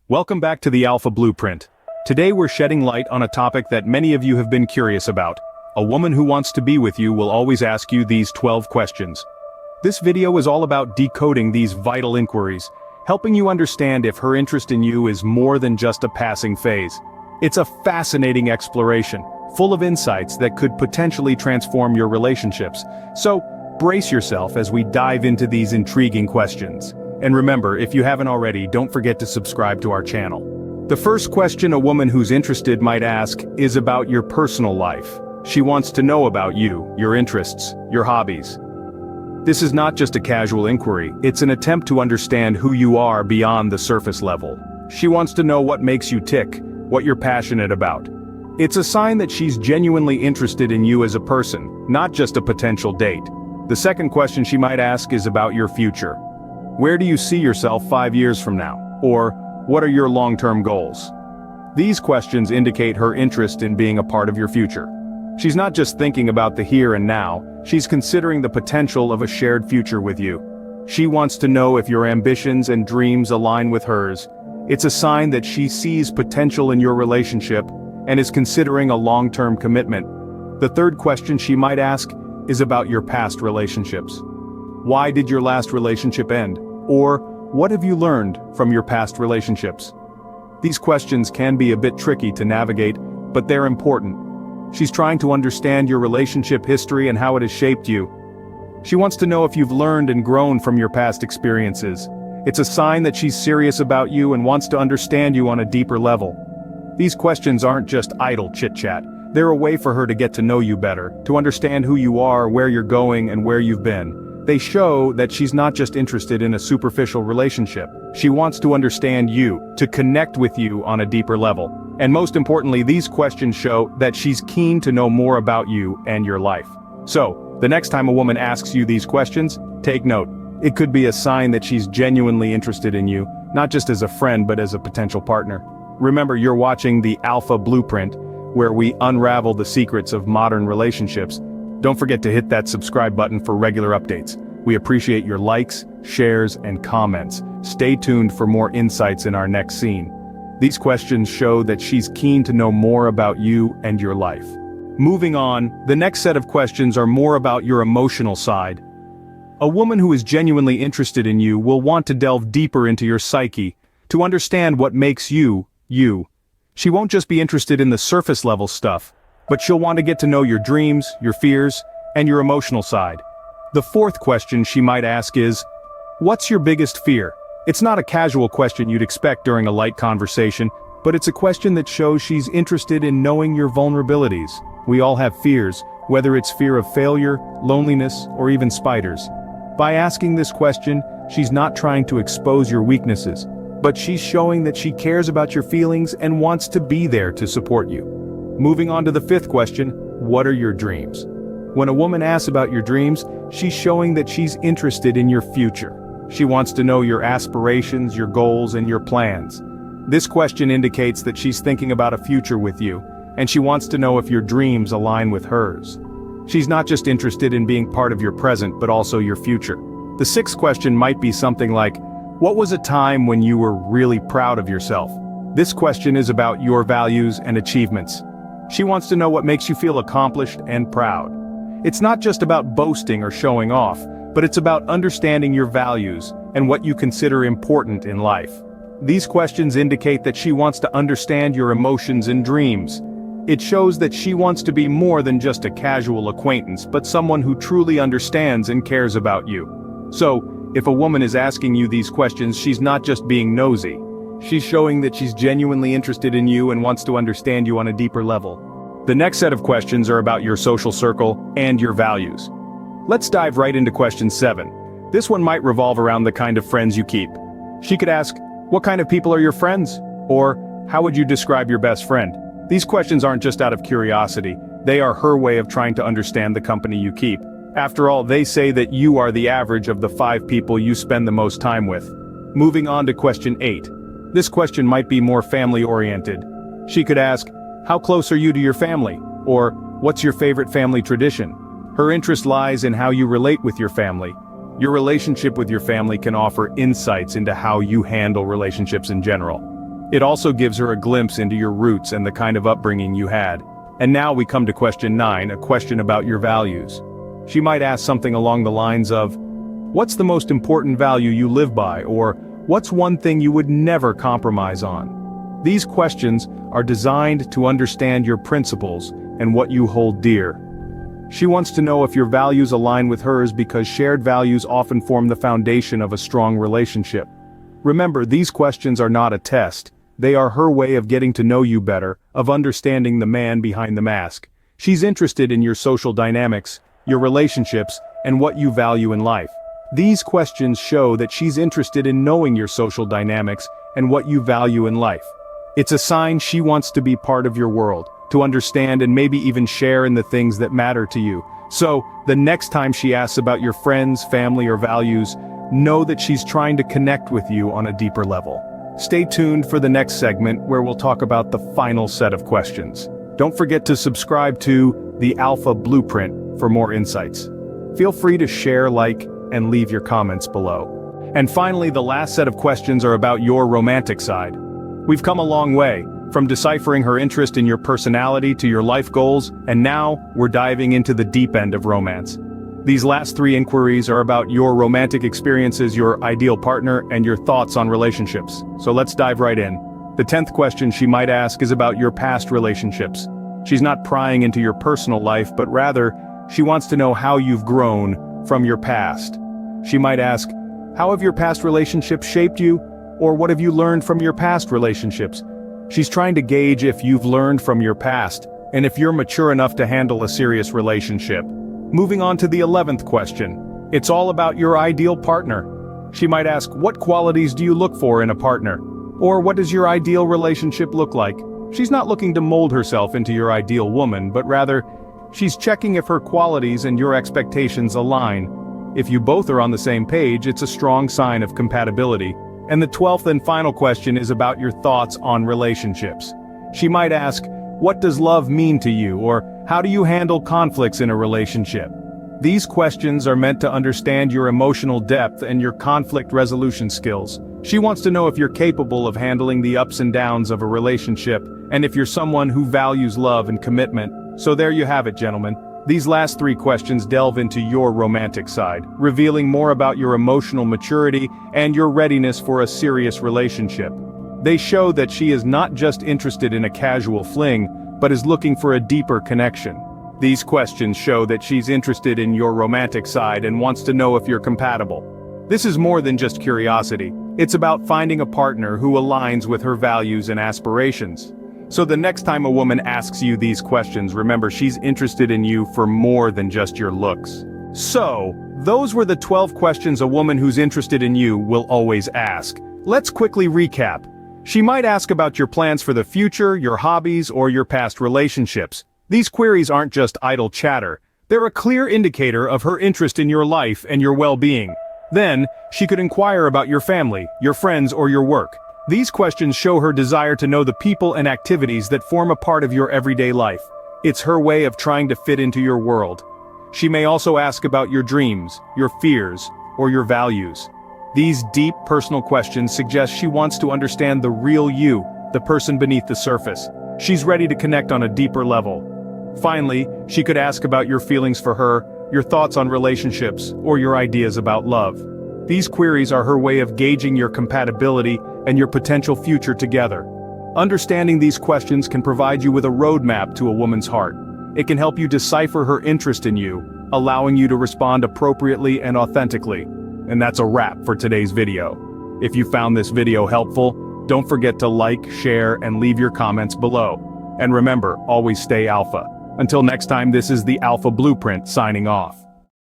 Welcome back to the Alpha Blueprint. Today we're shedding light on a topic that many of you have been curious about. A woman who wants to be with you will always ask you these 12 questions. This video is all about decoding these vital inquiries, helping you understand if her interest in you is more than just a passing phase. It's a fascinating exploration, full of insights that could potentially transform your relationships. So, brace yourself as we dive into these intriguing questions. And remember, if you haven't already, don't forget to subscribe to our channel. The first question a woman who's interested might ask is about your personal life. She wants to know about you, your interests, your hobbies. This is not just a casual inquiry, it's an attempt to understand who you are beyond the surface level. She wants to know what makes you tick, what you're passionate about. It's a sign that she's genuinely interested in you as a person, not just a potential date. The second question she might ask is about your future. Where do you see yourself 5 years from now? Or, what are your long-term goals? These questions indicate her interest in being a part of your future. She's not just thinking about the here and now, she's considering the potential of a shared future with you. She wants to know if your ambitions and dreams align with hers. It's a sign that she sees potential in your relationship and is considering a long-term commitment. The third question she might ask is about your past relationships. Why did your last relationship end? Or, what have you learned from your past relationships? These questions can be a bit tricky to navigate, but they're important. She's trying to understand your relationship history and how it has shaped you. She wants to know if you've learned and grown from your past experiences. It's a sign that she's serious about you and wants to understand you on a deeper level. These questions aren't just idle chit-chat. They're a way for her to get to know you better, to understand who you are, where you're going, and where you've been. They show that she's not just interested in a superficial relationship. She wants to understand you, to connect with you on a deeper level. And most importantly, these questions show that she's keen to know more about you and your life. So, the next time a woman asks you these questions, take note. It could be a sign that she's genuinely interested in you, not just as a friend but as a potential partner. Remember, you're watching the Alpha Blueprint, where we unravel the secrets of modern relationships. Don't forget to hit that subscribe button for regular updates. We appreciate your likes, shares, and comments. Stay tuned for more insights in our next scene. These questions show that she's keen to know more about you and your life. Moving on, the next set of questions are more about your emotional side. A woman who is genuinely interested in you will want to delve deeper into your psyche, to understand what makes you, you. She won't just be interested in the surface level stuff, but she'll want to get to know your dreams, your fears, and your emotional side. The fourth question she might ask is, what's your biggest fear? It's not a casual question you'd expect during a light conversation, but it's a question that shows she's interested in knowing your vulnerabilities. We all have fears, whether it's fear of failure, loneliness, or even spiders. By asking this question, she's not trying to expose your weaknesses, but she's showing that she cares about your feelings and wants to be there to support you. Moving on to the fifth question, what are your dreams? When a woman asks about your dreams, she's showing that she's interested in your future. She wants to know your aspirations, your goals, and your plans. This question indicates that she's thinking about a future with you, and she wants to know if your dreams align with hers. She's not just interested in being part of your present, but also your future. The sixth question might be something like, what was a time when you were really proud of yourself? This question is about your values and achievements. She wants to know what makes you feel accomplished and proud. It's not just about boasting or showing off, but it's about understanding your values and what you consider important in life. These questions indicate that she wants to understand your emotions and dreams. It shows that she wants to be more than just a casual acquaintance, but someone who truly understands and cares about you. So, if a woman is asking you these questions, she's not just being nosy. She's showing that she's genuinely interested in you and wants to understand you on a deeper level. The next set of questions are about your social circle and your values. Let's dive right into question 7. This one might revolve around the kind of friends you keep. She could ask, what kind of people are your friends? Or, how would you describe your best friend? These questions aren't just out of curiosity, they are her way of trying to understand the company you keep. After all, they say that you are the average of the 5 people you spend the most time with. Moving on to question 8. This question might be more family-oriented. She could ask, how close are you to your family? Or, what's your favorite family tradition? Her interest lies in how you relate with your family. Your relationship with your family can offer insights into how you handle relationships in general. It also gives her a glimpse into your roots and the kind of upbringing you had. And now we come to question 9, a question about your values. She might ask something along the lines of, what's the most important value you live by, or what's one thing you would never compromise on? These questions are designed to understand your principles and what you hold dear. She wants to know if your values align with hers because shared values often form the foundation of a strong relationship. Remember, these questions are not a test. They are her way of getting to know you better, of understanding the man behind the mask. She's interested in your social dynamics, your relationships, and what you value in life. These questions show that she's interested in knowing your social dynamics and what you value in life. It's a sign she wants to be part of your world, to understand and maybe even share in the things that matter to you. So, the next time she asks about your friends, family, or values, know that she's trying to connect with you on a deeper level. Stay tuned for the next segment where we'll talk about the final set of questions. Don't forget to subscribe to the Alpha Blueprint for more insights. Feel free to share, like, and leave your comments below. And finally, the last set of questions are about your romantic side. We've come a long way, from deciphering her interest in your personality to your life goals, and now we're diving into the deep end of romance. These last 3 inquiries are about your romantic experiences, your ideal partner, and your thoughts on relationships. So let's dive right in. The 10th question she might ask is about your past relationships. She's not prying into your personal life, but rather, she wants to know how you've grown from your past. She might ask, how have your past relationships shaped you? Or what have you learned from your past relationships? She's trying to gauge if you've learned from your past, and if you're mature enough to handle a serious relationship. Moving on to the 11th question. It's all about your ideal partner. She might ask, what qualities do you look for in a partner? Or what does your ideal relationship look like? She's not looking to mold herself into your ideal woman, but rather, she's checking if her qualities and your expectations align. If you both are on the same page, it's a strong sign of compatibility. And the 12th and final question is about your thoughts on relationships. She might ask, what does love mean to you, or how do you handle conflicts in a relationship? These questions are meant to understand your emotional depth and your conflict resolution skills. She wants to know if you're capable of handling the ups and downs of a relationship, and if you're someone who values love and commitment. So there you have it, gentlemen. These last 3 questions delve into your romantic side, revealing more about your emotional maturity and your readiness for a serious relationship. They show that she is not just interested in a casual fling, but is looking for a deeper connection. These questions show that she's interested in your romantic side and wants to know if you're compatible. This is more than just curiosity. It's about finding a partner who aligns with her values and aspirations. So the next time a woman asks you these questions, remember she's interested in you for more than just your looks. So, those were the 12 questions a woman who's interested in you will always ask. Let's quickly recap. She might ask about your plans for the future, your hobbies, or your past relationships. These queries aren't just idle chatter. They're a clear indicator of her interest in your life and your well-being. Then, she could inquire about your family, your friends, or your work. These questions show her desire to know the people and activities that form a part of your everyday life. It's her way of trying to fit into your world. She may also ask about your dreams, your fears, or your values. These deep personal questions suggest she wants to understand the real you, the person beneath the surface. She's ready to connect on a deeper level. Finally, she could ask about your feelings for her, your thoughts on relationships, or your ideas about love. These queries are her way of gauging your compatibility and your potential future together. Understanding these questions can provide you with a roadmap to a woman's heart. It can help you decipher her interest in you, allowing you to respond appropriately and authentically. And that's a wrap for today's video. If you found this video helpful, don't forget to like, share, and leave your comments below. And remember, always stay alpha. Until next time, this is the Alpha Blueprint signing off.